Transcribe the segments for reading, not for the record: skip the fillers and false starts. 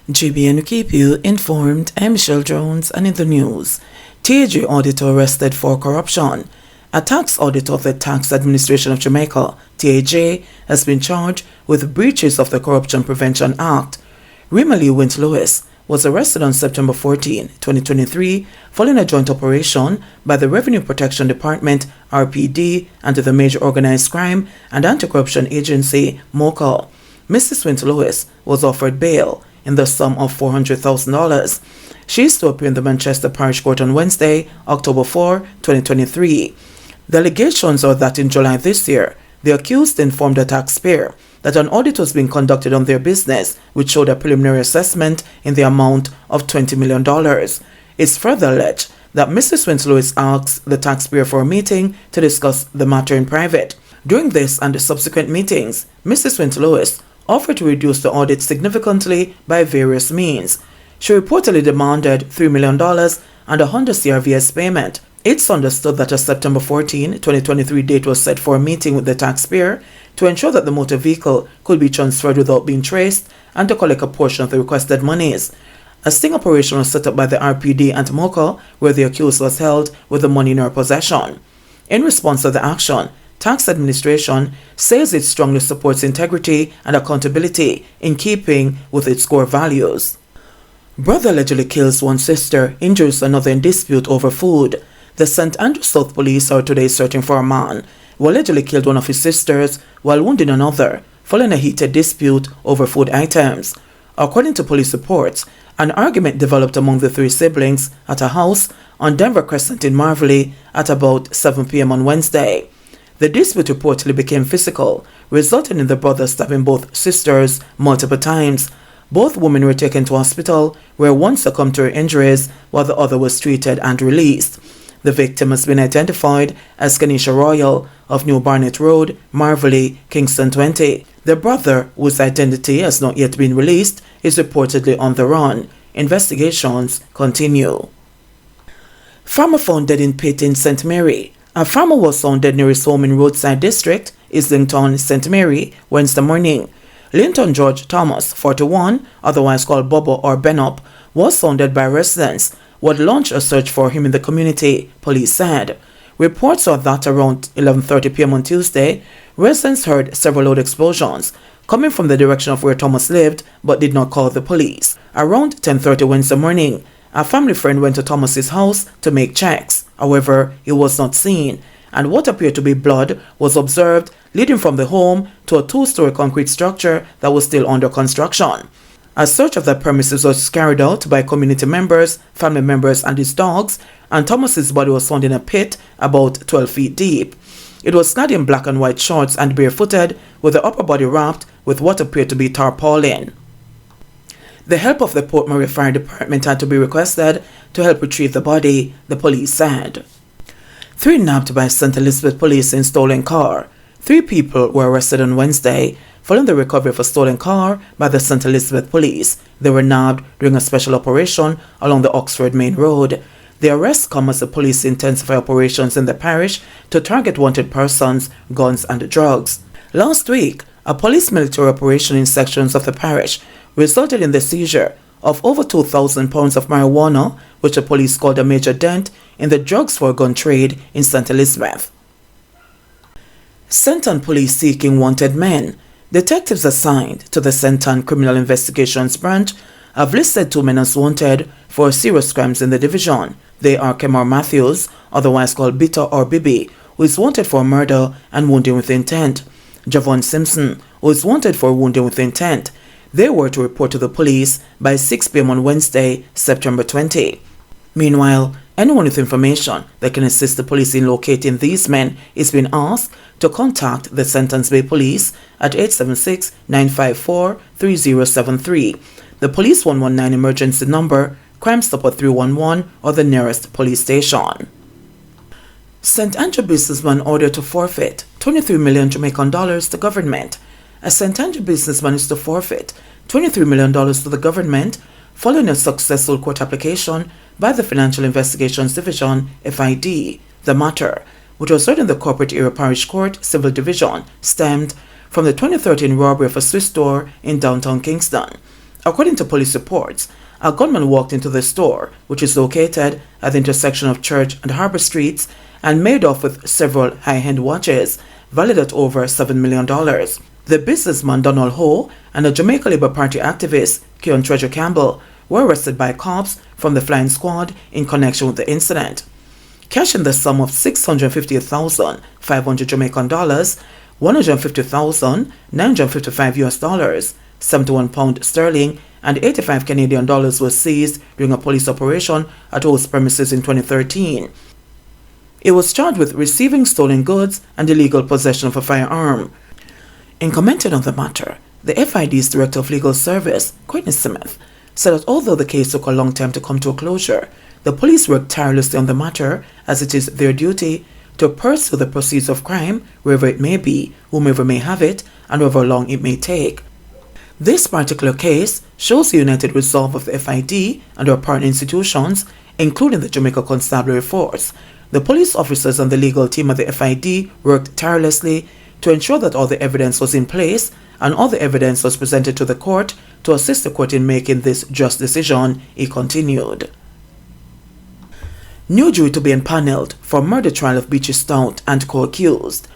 JBNN keep you informed. I'm Michelle Jones, and in the news, TAJ auditor arrested for corruption. A tax auditor of the Tax Administration of Jamaica, TAJ, has been charged with breaches of the Corruption Prevention Act. Rimali Wint-Lewis was arrested on September 14, 2023, following a joint operation by the Revenue Protection Department, RPD, and the Major Organized Crime and Anti-Corruption Agency, MOCA. Mrs. Wint-Lewis was offered bail in the sum of $400,000. She is to appear in the Manchester Parish Court on Wednesday, October 4, 2023. The allegations are that in July this year, the accused informed the taxpayer that an audit was being conducted on their business, which showed a preliminary assessment in the amount of $20 million. It's further alleged that Mrs. Wint-Lewis asked the taxpayer for a meeting to discuss the matter in private. During this and the subsequent meetings, Mrs. Wint-Lewis offered to reduce the audit significantly by various means. She reportedly demanded $3 million and a Honda CRVS payment. It's understood that a September 14, 2023 date was set for a meeting with the taxpayer to ensure that the motor vehicle could be transferred without being traced and to collect a portion of the requested monies. A sting operation was set up by the RPD and MOCA, where the accused was held with the money in her possession. In response to the action, Tax Administration says it strongly supports integrity and accountability in keeping with its core values. Brother allegedly kills one sister, injures another in dispute over food. The St. Andrew South Police are today searching for a man who allegedly killed one of his sisters while wounding another, following a heated dispute over food items. According to police reports, an argument developed among the three siblings at a house on Denver Crescent in Marvelly at about 7 p.m. on Wednesday. The dispute reportedly became physical, resulting in the brother stabbing both sisters multiple times. Both women were taken to hospital, where one succumbed to her injuries while the other was treated and released. The victim has been identified as Kenisha Royal of New Barnet Road, Marvelly, Kingston 20. The brother, whose identity has not yet been released, is reportedly on the run. Investigations continue. Farmer found dead in pit in St. Mary. A farmer was found dead near his home in Roadside District, Islington, St. Mary, Wednesday morning. Linton George Thomas, 41, otherwise called Bobo or Benup, was found dead by residents who had launched a search for him in the community, police said. Reports are that around 11:30 p.m. on Tuesday, residents heard several loud explosions coming from the direction of where Thomas lived but did not call the police. Around 10:30 Wednesday morning, a family friend went to Thomas's house to make checks. However, he was not seen, and what appeared to be blood was observed leading from the home to a 2-story concrete structure that was still under construction. A search of the premises was carried out by community members, family members, and his dogs, and Thomas's body was found in a pit about 12 feet deep. It was clad in black and white shorts and barefooted, with the upper body wrapped with what appeared to be tarpaulin. The help of the Port Murray Fire Department had to be requested to help retrieve the body, the police said. 3 nabbed by St. Elizabeth Police in stolen car. 3 people were arrested on Wednesday following the recovery of a stolen car by the St. Elizabeth Police. They were nabbed during a special operation along the Oxford Main Road. The arrests come as the police intensify operations in the parish to target wanted persons, guns, and drugs. Last week, a police military operation in sections of the parish resulted in the seizure of over 2,000 pounds of marijuana, which the police called a major dent in the drugs for gun trade in St. Elizabeth. Senton Police seeking wanted men. Detectives assigned to the Senton Criminal Investigations Branch have listed 2 men as wanted for serious crimes in the division. They are Kemar Matthews, otherwise called Bitter or Bibi, who is wanted for murder and wounding with intent. Javon Simpson, who is wanted for wounding with intent. They were to report to the police by 6 p.m. on Wednesday, September 20. Meanwhile, anyone with information that can assist the police in locating these men is being asked to contact the Sentons Bay Police at 876-954-3073, the Police 119 emergency number, Crime Stop at 311, or the nearest police station. St. Andrew businessman ordered to forfeit 23 million Jamaican dollars to government. A St. Andrew businessman is to forfeit $23 million to the government following a successful court application by the Financial Investigations Division, FID. The matter, which was heard in the Corporate Area Parish Court Civil Division, stemmed from the 2013 robbery of a Swiss store in downtown Kingston. According to police reports, a gunman walked into the store, which is located at the intersection of Church and Harbour Streets, and made off with several high-end watches valued at over $7 million. The businessman Donald Ho and a Jamaica Labour Party activist, Keon Treasure Campbell, were arrested by cops from the flying squad in connection with the incident. Cash in the sum of $658,500 Jamaican dollars, $150,955 US dollars, 71 pound sterling, and 85 Canadian dollars was seized during a police operation at Ho's premises in 2013. It was charged with receiving stolen goods and illegal possession of a firearm. In commenting on the matter, the FID's Director of Legal Service, Courtney Smith, said that although the case took a long time to come to a closure, the police worked tirelessly on the matter, as it is their duty to pursue the proceeds of crime wherever it may be, whomever may have it, and however long it may take. This particular case shows the united resolve of the FID and our partner institutions, including the Jamaica Constabulary Force. The police officers and the legal team of the FID worked tirelessly to ensure that all the evidence was in place and all the evidence was presented to the court to assist the court in making this just decision, he continued. New jury to be impaneled for murder trial of Beachy Stout and co-accused.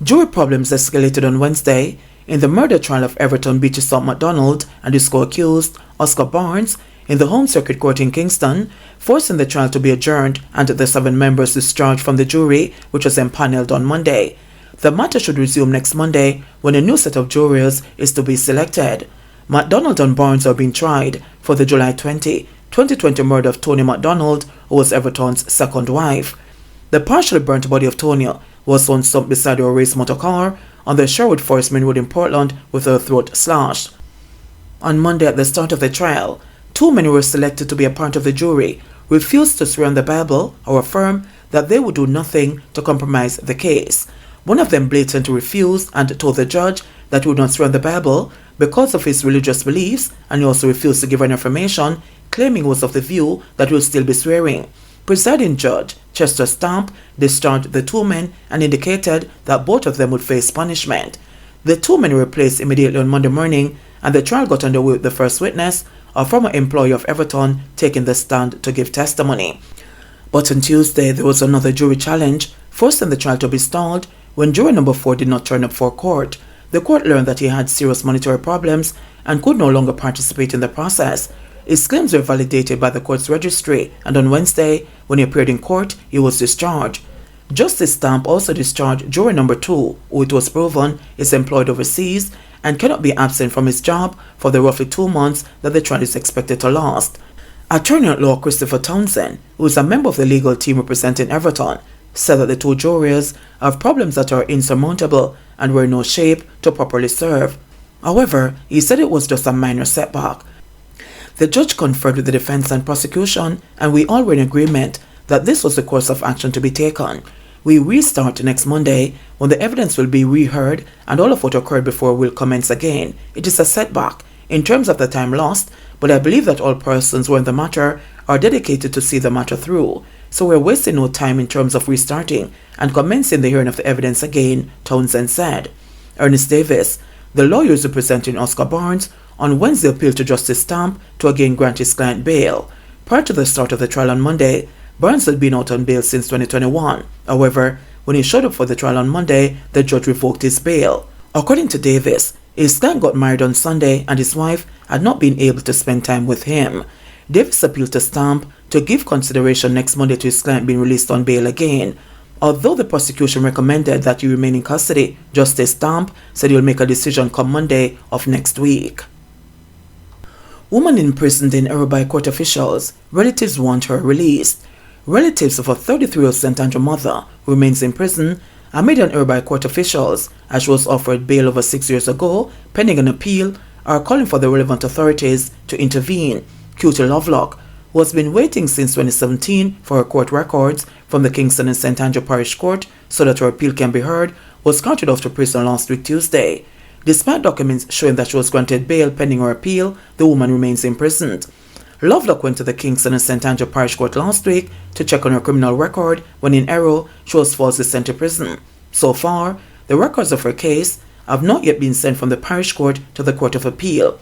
Jury problems escalated on Wednesday in the murder trial of Everton Beachy Stout MacDonald and his co-accused, Oscar Barnes, in the Home Circuit Court in Kingston, forcing the trial to be adjourned and the 7 members discharged from the jury, which was impaneled on Monday. The matter should resume next Monday when a new set of jurors is to be selected. MacDonald and Barnes are being tried for the July 2020 murder of Tony MacDonald, who was Everton's second wife. The partially burnt body of Tony was found slumped beside her race motor car on the Sherwood Forest Main Road in Portland with her throat slashed. On Monday at the start of the trial, 2 men who were selected to be a part of the jury refused to swear on the Bible or affirm that they would do nothing to compromise the case. One of them blatantly refused and told the judge that he would not swear on the Bible because of his religious beliefs, and he also refused to give any information, claiming he was of the view that he would still be swearing. Presiding Judge Chester Stamp discharged the 2 men and indicated that both of them would face punishment. The 2 men were placed immediately on Monday morning, and the trial got underway with the first witness, a former employee of Everton, taking the stand to give testimony. But on Tuesday, there was another jury challenge, forcing the trial to be stalled when juror number 4 did not turn up for court. The court learned that he had serious monetary problems and could no longer participate in the process. His claims were validated by the court's registry, and on Wednesday, when he appeared in court, he was discharged. Justice Stamp also discharged juror number 2, who it was proven is employed overseas and cannot be absent from his job for the roughly 2 months that the trial is expected to last. Attorney at law Christopher Townsend, who is a member of the legal team representing Everton, said that the 2 jurors have problems that are insurmountable and were in no shape to properly serve. However, he said it was just a minor setback. The judge conferred with the defense and prosecution, and we all were in agreement that this was the course of action to be taken. We restart next Monday when the evidence will be reheard and all of what occurred before will commence again. It is a setback in terms of the time lost, but I believe that all persons who are in the matter are dedicated to see the matter through. So we're wasting no time in terms of restarting and commencing the hearing of the evidence again, Townsend said. Ernest Davis, the lawyers representing Oscar Barnes, on Wednesday appealed to Justice Stamp to again grant his client bail. Prior to the start of the trial on Monday, Barnes had been out on bail since 2021. However, when he showed up for the trial on Monday, the judge revoked his bail. According to Davis, his client got married on Sunday and his wife had not been able to spend time with him. Davis appealed to Stamp to give consideration next Monday to his client being released on bail again. Although the prosecution recommended that he remain in custody, Justice Stamp said he will make a decision come Monday of next week. Woman imprisoned in error by court officials. Relatives want her released. Relatives of a 33-year-old St. Andrew mother who remains in prison are made an error by court officials, as she was offered bail over 6 years ago, pending an appeal, are calling for the relevant authorities to intervene. Cutie Lovelock, who has been waiting since 2017 for her court records from the Kingston and St. Andrew Parish Court so that her appeal can be heard, was carted off to prison last week Tuesday. Despite documents showing that she was granted bail pending her appeal, the woman remains imprisoned. Lovelock went to the Kingston and St. Andrew Parish Court last week to check on her criminal record when in error she was falsely sent to prison. So far, the records of her case have not yet been sent from the Parish Court to the Court of Appeal.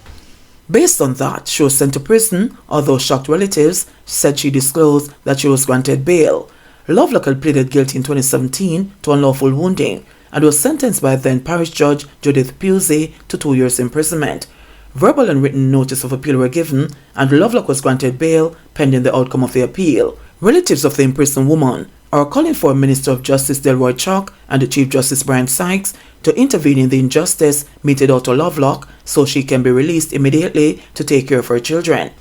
Based on that, she was sent to prison, although shocked relatives said she disclosed that she was granted bail. Lovelock had pleaded guilty in 2017 to unlawful wounding and was sentenced by then parish judge Judith Pusey to 2 years imprisonment. Verbal and written notice of appeal were given, and Lovelock was granted bail pending the outcome of the appeal. Relatives of the imprisoned woman are calling for Minister of Justice Delroy Chuck and the Chief Justice Brian Sykes to intervene in the injustice meted out to Lovelock so she can be released immediately to take care of her children.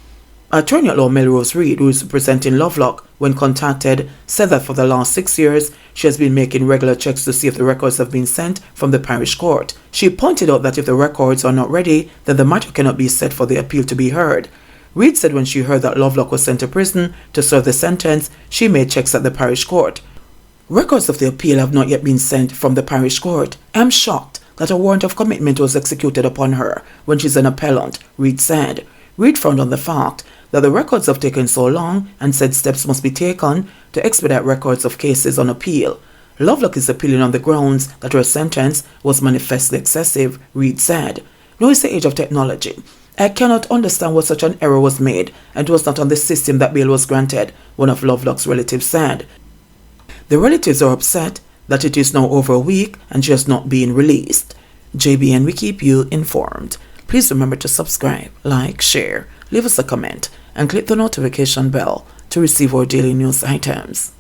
Attorney at law Melrose Reid, who is representing Lovelock, when contacted, said that for the last 6 years she has been making regular checks to see if the records have been sent from the parish court. She pointed out that if the records are not ready, then the matter cannot be set for the appeal to be heard. Reid said when she heard that Lovelock was sent to prison to serve the sentence, she made checks at the parish court. Records of the appeal have not yet been sent from the parish court. I am shocked that a warrant of commitment was executed upon her when she's an appellant, Reid said. Reid frowned on the fact that the records have taken so long and said steps must be taken to expedite records of cases on appeal. Lovelock is appealing on the grounds that her sentence was manifestly excessive, Reid said. Now is the age of technology. I cannot understand why such an error was made, and it was not on the system that bail was granted, one of Lovelock's relatives said. The relatives are upset that it is now over a week and she has not been released. JBN, we keep you informed. Please remember to subscribe, like, share, leave us a comment, and click the notification bell to receive our daily news items.